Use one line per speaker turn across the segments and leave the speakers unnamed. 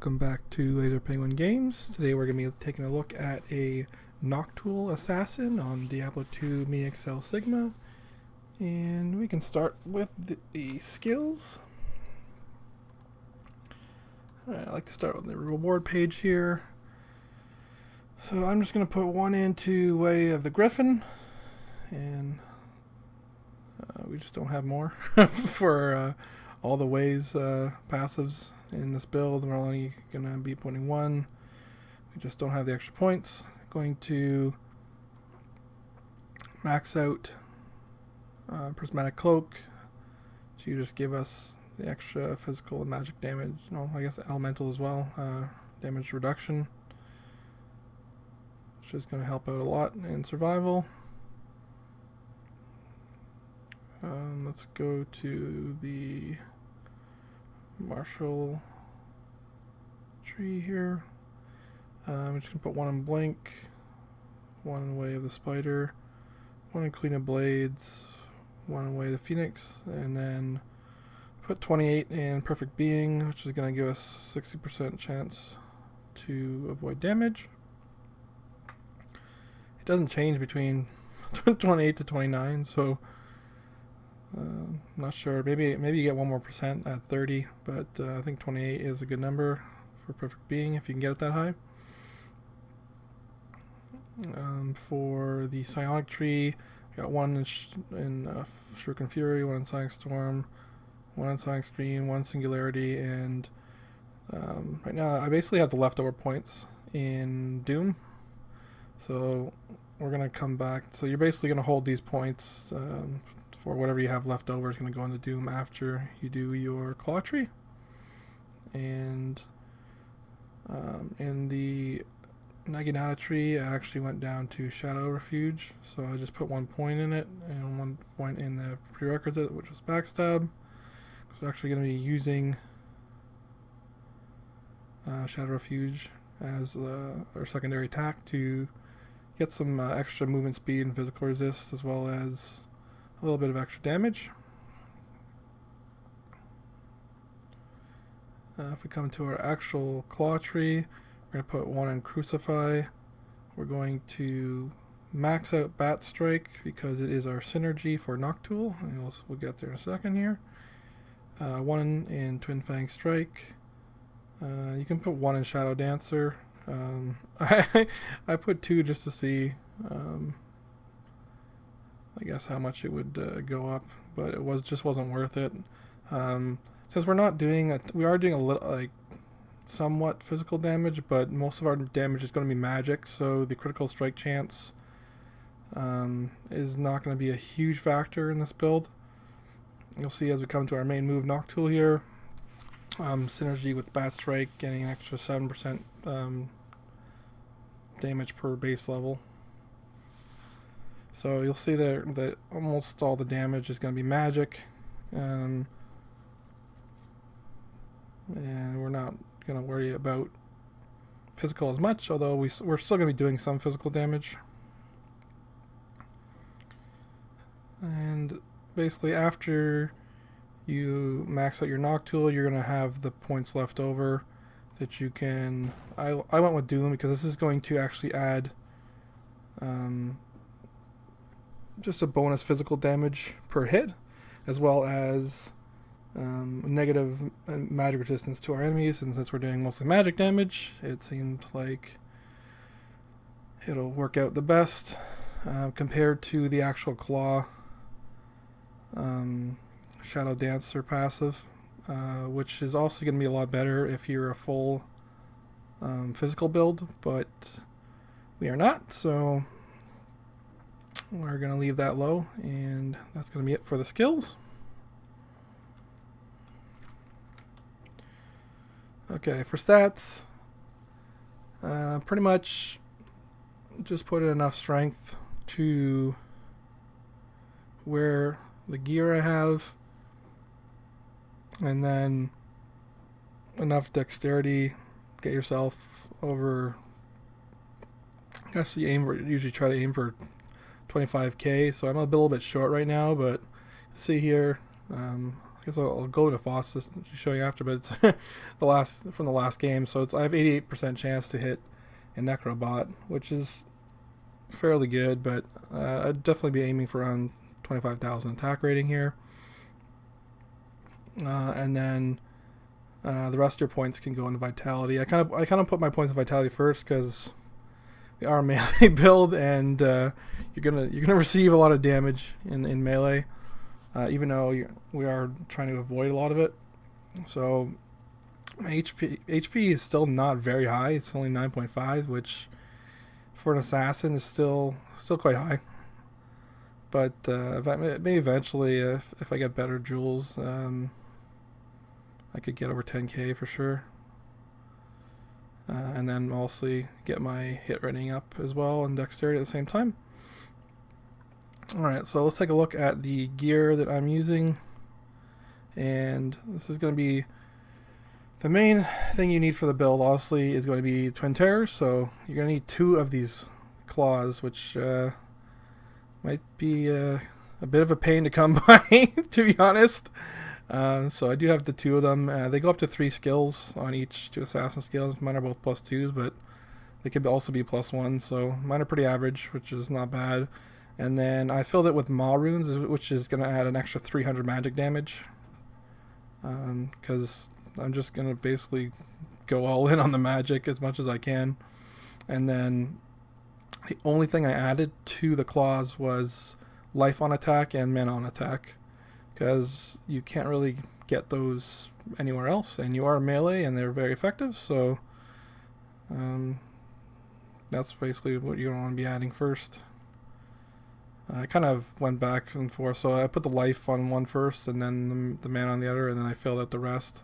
Welcome back to Laser Penguin Games. Today we're going to be taking a look at a Noctule assassin on Diablo 2 Me XL Sigma. And we can start with the skills. Alright, I like to start with the reward page here. So I'm just going to put one into Way of the Griffin. And we just don't have more for all the ways passives in this build. We're only going to be putting one. We just don't have the extra points. Going to max out Prismatic Cloak to just give us the extra physical and magic damage. No, I guess elemental as well. Damage reduction, which is going to help out a lot in survival. Let's go to the martial tree here. I'm just going to put one in Blink, one in Way of the Spider, one in Queen of Blades, one in Way of the Phoenix, and then put 28 in Perfect Being, which is going to give us 60% chance to avoid damage. It doesn't change between 28 to 29, so I'm not sure. Maybe you get 1 more % at 30, but I think 28 is a good number for Perfect Being if you can get it that high. For the Psionic Tree, we got one in Shuriken Fury, one in Sonic Storm, one in Sonic Stream, one Singularity, and right now I basically have the leftover points in Doom. So we're going to come back. So you're basically going to hold these points for whatever you have left over is going to go into Doom after you do your Claw Tree. And in the Naginata Tree, I actually went down to Shadow Refuge, so I just put 1 point in it and 1 point in the prerequisite, which was Backstab. So we're actually going to be using Shadow Refuge as our secondary attack to get some extra movement speed and physical resist, as well as a little bit of extra damage. If we come to our actual Claw Tree, we're going to put 1 in Crucify. We're going to max out Bat Strike because it is our synergy for Noctule, and we'll get there in a second here. 1 in Twin Fang Strike. You can put 1 in Shadow Dancer. I put 2 just to see I guess how much it would go up, but it just wasn't worth it. Since we're not doing we are doing a little, like, somewhat physical damage, but most of our damage is going to be magic, so the critical strike chance is not going to be a huge factor in this build. You'll see as we come to our main move, Noctule here, synergy with Bat Strike, getting an extra 7% damage per base level. So you'll see there that almost all the damage is going to be magic, and we're not going to worry about physical as much, although we're still going to be doing some physical damage. And basically after you max out your Noctule, you're going to have the points left over that you can... I went with Doom because this is going to actually add just a bonus physical damage per hit, as well as negative magic resistance to our enemies. And since we're doing mostly magic damage, it seemed like it'll work out the best compared to the actual Claw Shadow Dancer passive, which is also going to be a lot better if you're a full physical build, but we are not, so we're going to leave that low, and that's going to be it for the skills. Okay, for stats, pretty much just put in enough strength to wear the gear I have, and then enough dexterity, get yourself over, I guess you usually try to aim for 25k, so I'm a little bit short right now, but see here, I guess I'll go to Foss to show you after, but it's the last game. So I have 88% chance to hit a Necrobot, which is fairly good, but I'd definitely be aiming for around 25,000 attack rating here. And then the rest of your points can go into Vitality. I kind of put my points in Vitality first because we are a melee build, and you're gonna receive a lot of damage in melee. Even though we are trying to avoid a lot of it. So my HP is still not very high. It's only 9.5, which for an assassin is still quite high. But maybe eventually, if I get better jewels, I could get over 10k for sure. And then also get my hit rating up as well and dexterity at the same time. Alright, so let's take a look at the gear that I'm using. And this is going to be the main thing you need for the build, obviously, is going to be Twin Terrors. So you're going to need 2 of these claws, which might be a bit of a pain to come by, to be honest. So I do have the 2 of them. They go up to 3 skills on each 2 assassin skills. Mine are both +2s, but they could also be +1. So mine are pretty average, which is not bad. And then I filled it with Maw runes, which is going to add an extra 300 magic damage. Because I'm just going to basically go all in on the magic as much as I can. And then the only thing I added to the claws was life on attack and mana on attack. Because you can't really get those anywhere else. And you are melee and they're very effective. So that's basically what you want to be adding first. I kind of went back and forth, so I put the life on one first and then the mana on the other, and then I filled out the rest.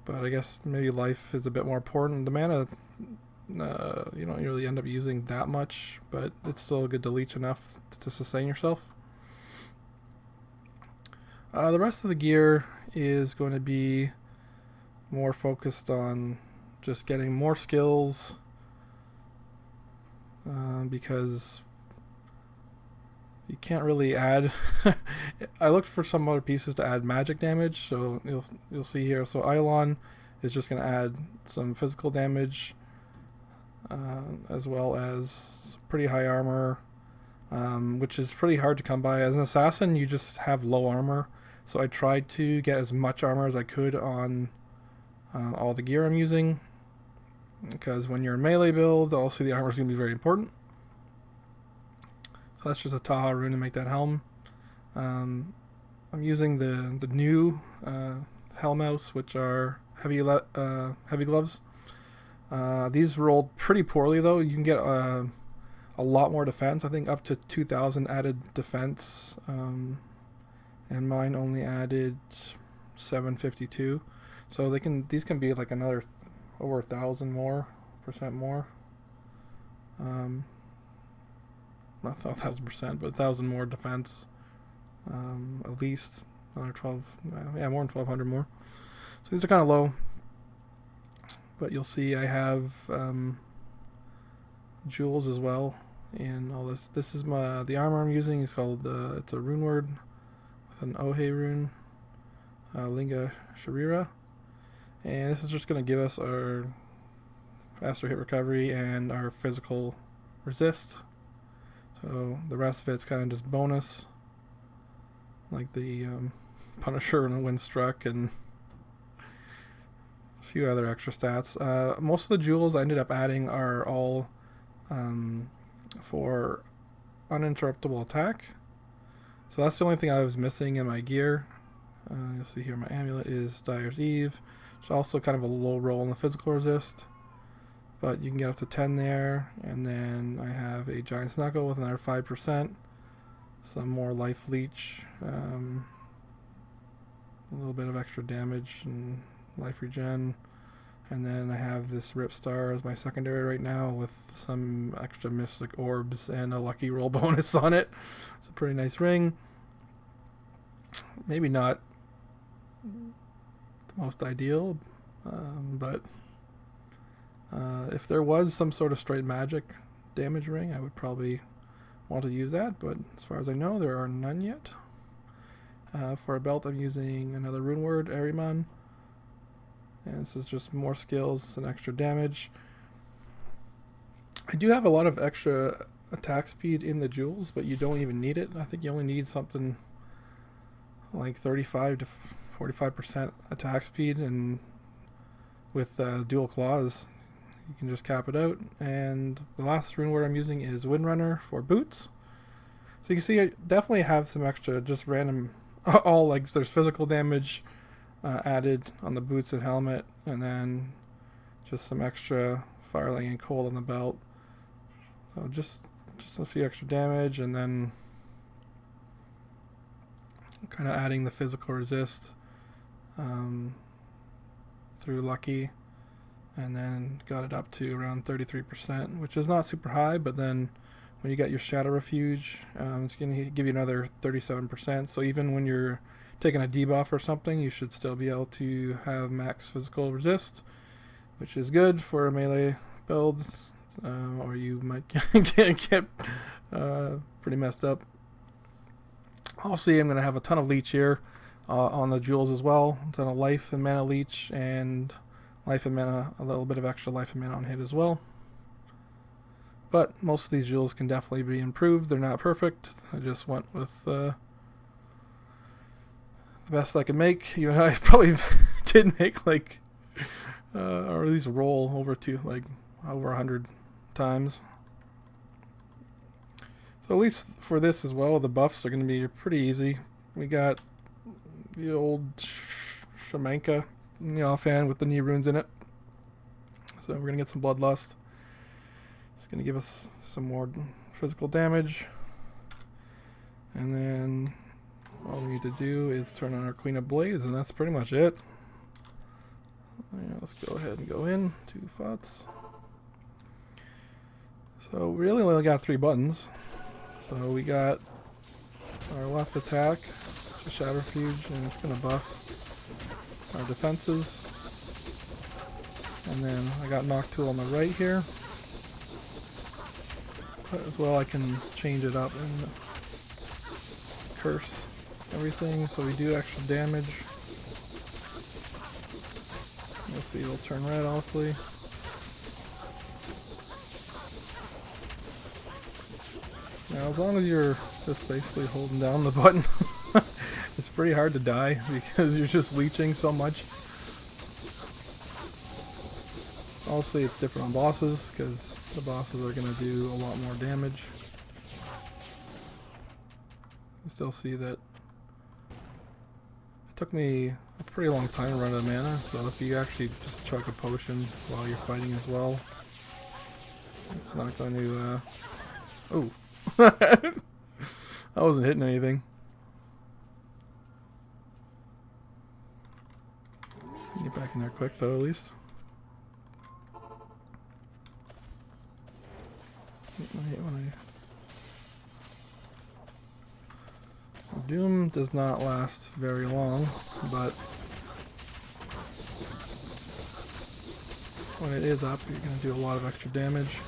But I guess maybe life is a bit more important. The mana, you don't really end up using that much, but it's still good to leech enough to sustain yourself. The rest of the gear is going to be more focused on just getting more skills, because you can't really add I looked for some other pieces to add magic damage, so you'll see here. So Eidolon is just going to add some physical damage, as well as pretty high armor, which is pretty hard to come by. As an assassin, you just have low armor, so I tried to get as much armor as I could on all the gear I'm using, because when you're in melee build, also the armor is going to be very important. So that's just a Taha rune to make that helm. I'm using the new Hellmouse, which are heavy gloves. These rolled pretty poorly though. You can get a lot more defense. I think up to 2,000 added defense, and mine only added 752. So these can be like another over 1,000% more. Not 1,000%, but 1,000 more defense, at least another 12. Yeah, more than 1,200 more. So these are kind of low, but you'll see I have jewels as well, and all this. This is the armor I'm using is called it's a runeword with an Ohe rune, Linga Sharira, and this is just going to give us our faster hit recovery and our physical resist. So the rest of it's kind of just bonus, like the Punisher and Wind Struck and a few other extra stats. Most of the jewels I ended up adding are all for uninterruptible attack. So that's the only thing I was missing in my gear. You'll see here my amulet is Dyer's Eve. It's also kind of a low roll on the physical resist, but you can get up to 10 there. And then I have a Giant's Knuckle with another 5%, some more life leech, a little bit of extra damage and life regen, and then I have this Rip Star as my secondary right now with some extra mystic orbs and a lucky roll bonus on it. It's a pretty nice ring. Maybe not the most ideal, but if there was some sort of straight magic damage ring, I would probably want to use that, but as far as I know, there are none yet. For a belt, I'm using another rune word, Ahriman. And this is just more skills and extra damage. I do have a lot of extra attack speed in the jewels, but you don't even need it. I think you only need something like 35 to 45% attack speed, and with dual claws you can just cap it out. And the last rune word I'm using is Windrunner for boots. So you can see I definitely have some extra just random all like there's physical damage added on the boots and helmet, and then just some extra firelight and cold on the belt. So just a few extra damage, and then kind of adding the physical resist through lucky, and then got it up to around 33%, which is not super high, but then when you get your Shadow Refuge, it's going to give you another 37%. So even when you're taking a debuff or something, you should still be able to have max physical resist, which is good for a melee build, or you might get pretty messed up. Obviously, I'm going to have a ton of leech here on the jewels as well. A ton of life and mana leech, and life and mana, a little bit of extra life and mana on hit as well. But most of these jewels can definitely be improved. They're not perfect. I just went with the best I could make. Even though I probably did make like, or at least roll over over 100 times. So at least for this as well, the buffs are going to be pretty easy. We got the old Shamanka in the offhand with the knee runes in it. So we're going to get some Bloodlust. It's going to give us some more physical damage. And then all we need to do is turn on our Queen of Blades, and that's pretty much it. Yeah, let's go ahead and go in 2 thoughts. So we really only got 3 buttons. So we got our left attack, which is Shadow Refuge, and it's going to buff our defenses. And then I got Noctule on the right here. But as well, I can change it up and curse everything, so we do extra damage. You'll see it'll turn red, obviously. Now, as long as you're just basically holding down the button, it's pretty hard to die because you're just leeching so much. Obviously, it's different on bosses because the bosses are going to do a lot more damage. You still see that it took me a pretty long time to run out of mana, so if you actually just chug a potion while you're fighting as well, it's not going to... Oh! I wasn't hitting anything. Get back in there quick though, at least. Doom does not last very long, but when it is up, you're going to do a lot of extra damage.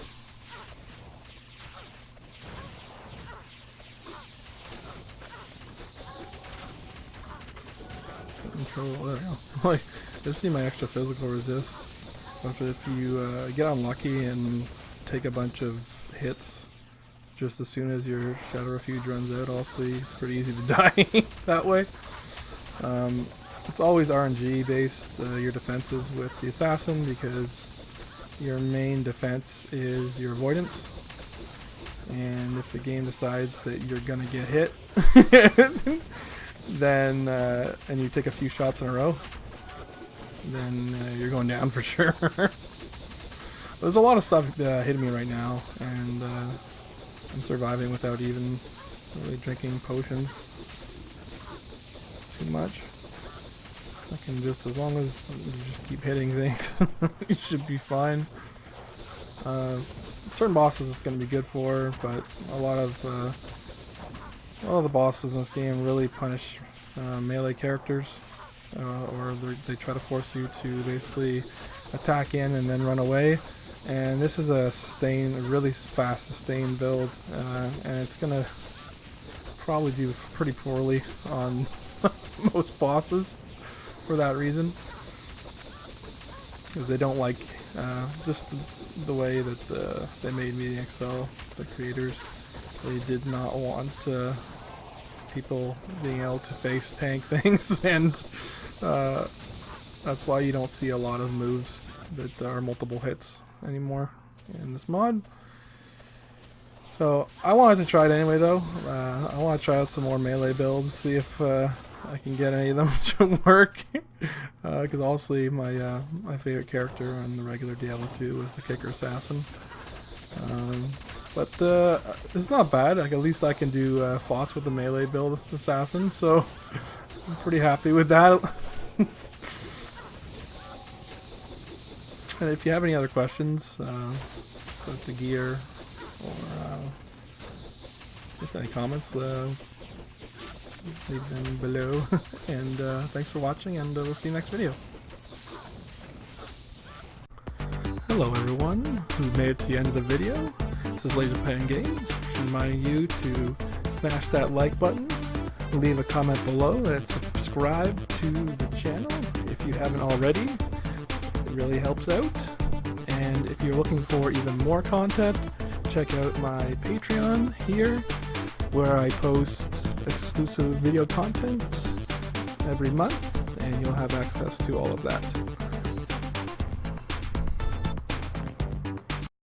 Control, there we go. Like, just see my extra physical resist. But if you get unlucky and take a bunch of hits just as soon as your Shadow Refuge runs out, obviously it's pretty easy to die that way. It's always RNG based, your defenses with the assassin, because your main defense is your avoidance, and if the game decides that you're gonna get hit then and you take a few shots in a row, then you're going down for sure. There's a lot of stuff hitting me right now, and I'm surviving without even really drinking potions too much. I can just, as long as you just keep hitting things, you should be fine. Certain bosses it's going to be good for, but a lot of the bosses in this game really punish melee characters, or they try to force you to basically attack in and then run away. And this is a really fast sustain build, and it's gonna probably do pretty poorly on most bosses for that reason, because they don't like just the way that they made Meeting XL. The creators, they did not want people being able to face tank things, and that's why you don't see a lot of moves that are multiple hits anymore in this mod. So I wanted to try it anyway, though. I want to try out some more melee builds, see if I can get any of them to work. Because honestly, my favorite character on the regular Diablo 2 was the Kicker Assassin. But it's not bad. Like, at least I can do Fots with the melee build assassin, so I'm pretty happy with that. And if you have any other questions about the gear or just any comments, leave them below. And thanks for watching, and we'll see you next video. Hello everyone who made it to the end of the video. This is LaserPen Games, reminding you to smash that like button, leave a comment below, and subscribe to the channel if you haven't already. It really helps out. And if you're looking for even more content, check out my Patreon here, where I post exclusive video content every month, and you'll have access to all of that.